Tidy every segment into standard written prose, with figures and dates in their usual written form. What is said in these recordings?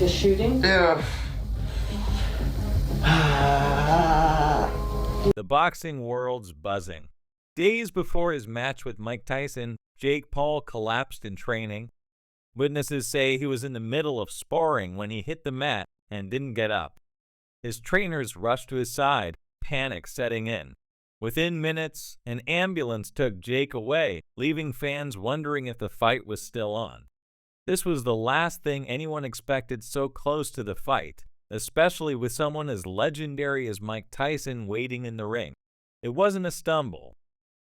Just shooting? Yeah. The boxing world's buzzing. Days before his match with Mike Tyson, Jake Paul collapsed in training. Witnesses say he was in the middle of sparring when he hit the mat and didn't get up. His trainers rushed to his side, panic setting in. Within minutes, an ambulance took Jake away, leaving fans wondering if the fight was still on. This was the last thing anyone expected so close to the fight, especially with someone as legendary as Mike Tyson waiting in the ring. It wasn't a stumble.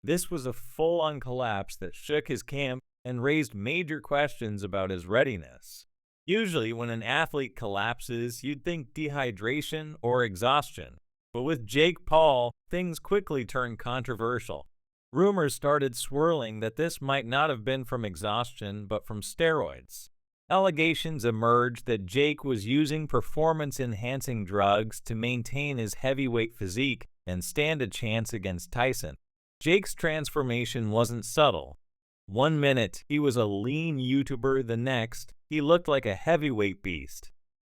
This was a full-on collapse that shook his camp and raised major questions about his readiness. Usually, when an athlete collapses, you'd think dehydration or exhaustion. But with Jake Paul, things quickly turned controversial. Rumors started swirling that this might not have been from exhaustion, but from steroids. Allegations emerged that Jake was using performance-enhancing drugs to maintain his heavyweight physique and stand a chance against Tyson. Jake's transformation wasn't subtle. One minute, he was a lean YouTuber, the next, he looked like a heavyweight beast.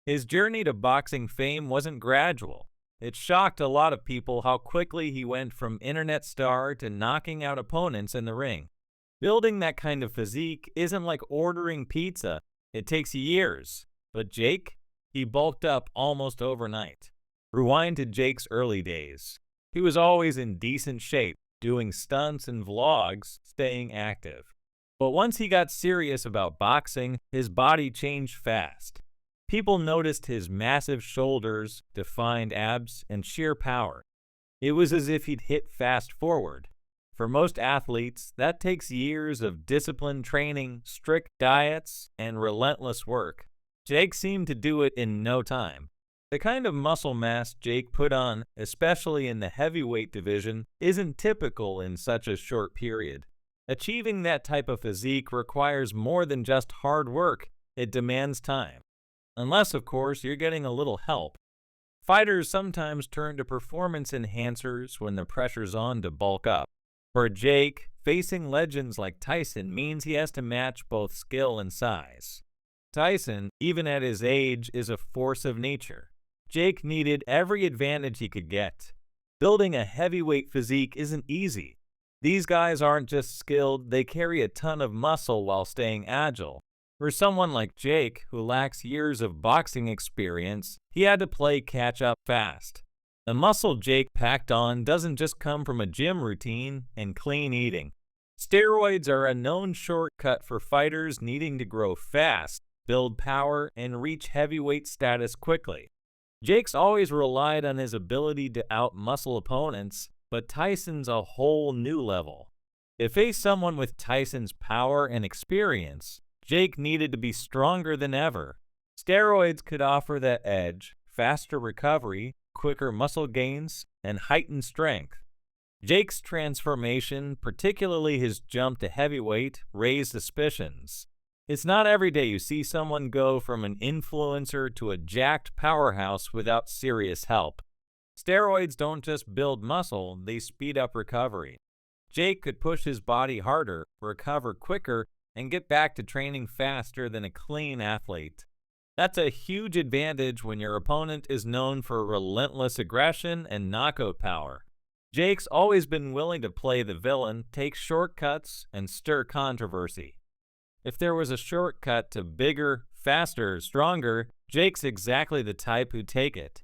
His journey to boxing fame wasn't gradual. It shocked a lot of people how quickly he went from internet star to knocking out opponents in the ring. Building that kind of physique isn't like ordering pizza. It takes years. But Jake? He bulked up almost overnight. Rewind to Jake's early days. He was always in decent shape, doing stunts and vlogs, staying active. But once he got serious about boxing, his body changed fast. People noticed his massive shoulders, defined abs, and sheer power. It was as if he'd hit fast forward. For most athletes, that takes years of disciplined training, strict diets, and relentless work. Jake seemed to do it in no time. The kind of muscle mass Jake put on, especially in the heavyweight division, isn't typical in such a short period. Achieving that type of physique requires more than just hard work. It demands time. Unless, of course, you're getting a little help. Fighters sometimes turn to performance enhancers when the pressure's on to bulk up. For Jake, facing legends like Tyson means he has to match both skill and size. Tyson, even at his age, is a force of nature. Jake needed every advantage he could get. Building a heavyweight physique isn't easy. These guys aren't just skilled, they carry a ton of muscle while staying agile. For someone like Jake, who lacks years of boxing experience, he had to play catch-up fast. The muscle Jake packed on doesn't just come from a gym routine and clean eating. Steroids are a known shortcut for fighters needing to grow fast, build power, and reach heavyweight status quickly. Jake's always relied on his ability to out-muscle opponents, but Tyson's a whole new level. To face someone with Tyson's power and experience, Jake needed to be stronger than ever. Steroids could offer that edge, faster recovery, quicker muscle gains, and heightened strength. Jake's transformation, particularly his jump to heavyweight, raised suspicions. It's not every day you see someone go from an influencer to a jacked powerhouse without serious help. Steroids don't just build muscle, they speed up recovery. Jake could push his body harder, recover quicker, and get back to training faster than a clean athlete. That's a huge advantage when your opponent is known for relentless aggression and knockout power. Jake's always been willing to play the villain, take shortcuts, and stir controversy. If there was a shortcut to bigger, faster, stronger, Jake's exactly the type who'd take it.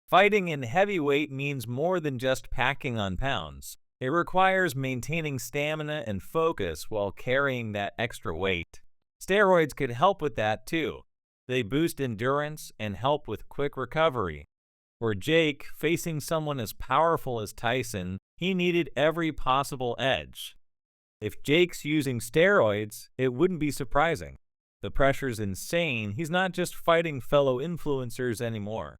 Fighting in heavyweight means more than just packing on pounds. It requires maintaining stamina and focus while carrying that extra weight. Steroids could help with that too. They boost endurance and help with quick recovery. For Jake, facing someone as powerful as Tyson, he needed every possible edge. If Jake's using steroids, it wouldn't be surprising. The pressure's insane. He's not just fighting fellow influencers anymore.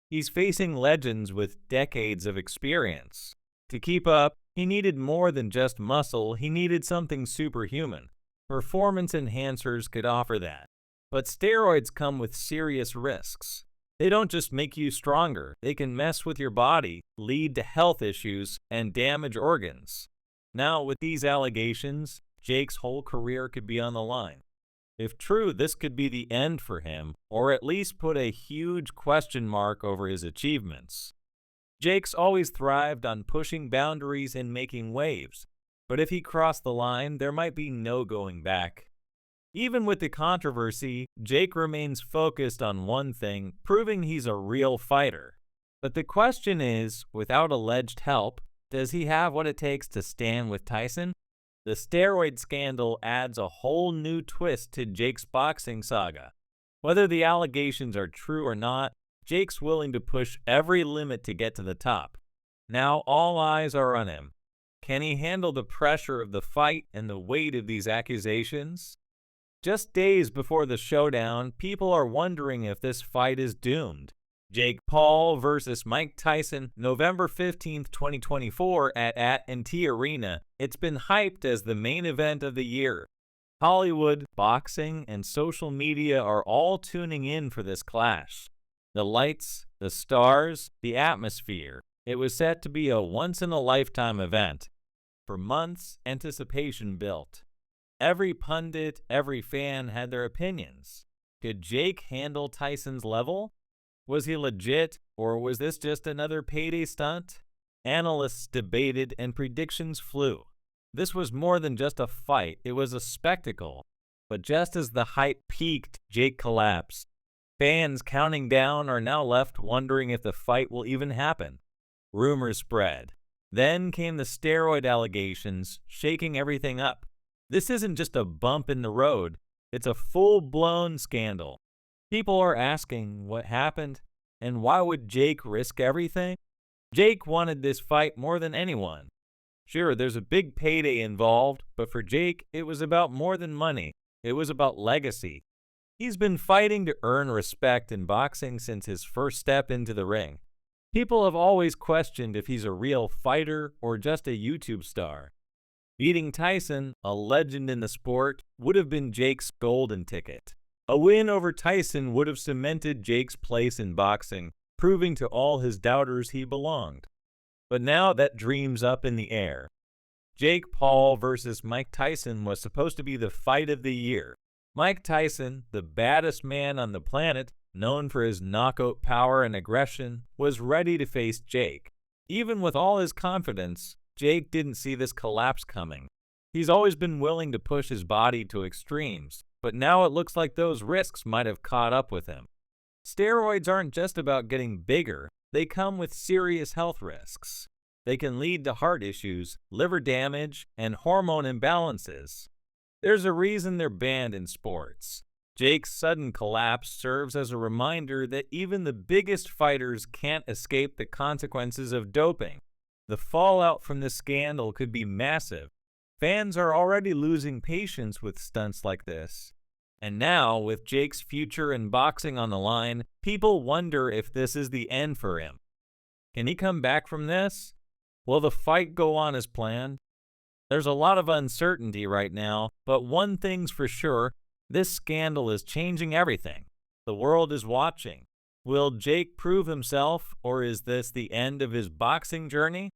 He's facing legends with decades of experience. To keep up, he needed more than just muscle, he needed something superhuman. Performance enhancers could offer that. But steroids come with serious risks. They don't just make you stronger, they can mess with your body, lead to health issues, and damage organs. Now, with these allegations, Jake's whole career could be on the line. If true, this could be the end for him, or at least put a huge question mark over his achievements. Jake's always thrived on pushing boundaries and making waves, but if he crossed the line, there might be no going back. Even with the controversy, Jake remains focused on one thing, proving he's a real fighter. But the question is, without alleged help, does he have what it takes to stand with Tyson? The steroid scandal adds a whole new twist to Jake's boxing saga. Whether the allegations are true or not, Jake's willing to push every limit to get to the top. Now all eyes are on him. Can he handle the pressure of the fight and the weight of these accusations? Just days before the showdown, people are wondering if this fight is doomed. Jake Paul versus Mike Tyson, November 15, 2024 at &T Arena. It's been hyped as the main event of the year. Hollywood, boxing, and social media are all tuning in for this clash. The lights, the stars, the atmosphere. It was set to be a once-in-a-lifetime event. For months, anticipation built. Every pundit, every fan had their opinions. Could Jake handle Tyson's level? Was he legit, or was this just another payday stunt? Analysts debated and predictions flew. This was more than just a fight, it was a spectacle. But just as the hype peaked, Jake collapsed. Fans counting down are now left wondering if the fight will even happen. Rumors spread. Then came the steroid allegations, shaking everything up. This isn't just a bump in the road, it's a full-blown scandal. People are asking what happened, and why would Jake risk everything? Jake wanted this fight more than anyone. Sure, there's a big payday involved, but for Jake, it was about more than money. It was about legacy. He's been fighting to earn respect in boxing since his first step into the ring. People have always questioned if he's a real fighter or just a YouTube star. Beating Tyson, a legend in the sport, would have been Jake's golden ticket. A win over Tyson would have cemented Jake's place in boxing, proving to all his doubters he belonged. But now that dream's up in the air. Jake Paul versus Mike Tyson was supposed to be the fight of the year. Mike Tyson, the baddest man on the planet, known for his knockout power and aggression, was ready to face Jake. Even with all his confidence, Jake didn't see this collapse coming. He's always been willing to push his body to extremes, but now it looks like those risks might have caught up with him. Steroids aren't just about getting bigger, they come with serious health risks. They can lead to heart issues, liver damage, and hormone imbalances. There's a reason they're banned in sports. Jake's sudden collapse serves as a reminder that even the biggest fighters can't escape the consequences of doping. The fallout from this scandal could be massive. Fans are already losing patience with stunts like this. And now, with Jake's future in boxing on the line, people wonder if this is the end for him. Can he come back from this? Will the fight go on as planned? There's a lot of uncertainty right now, but one thing's for sure, this scandal is changing everything. The world is watching. Will Jake prove himself, or is this the end of his boxing journey?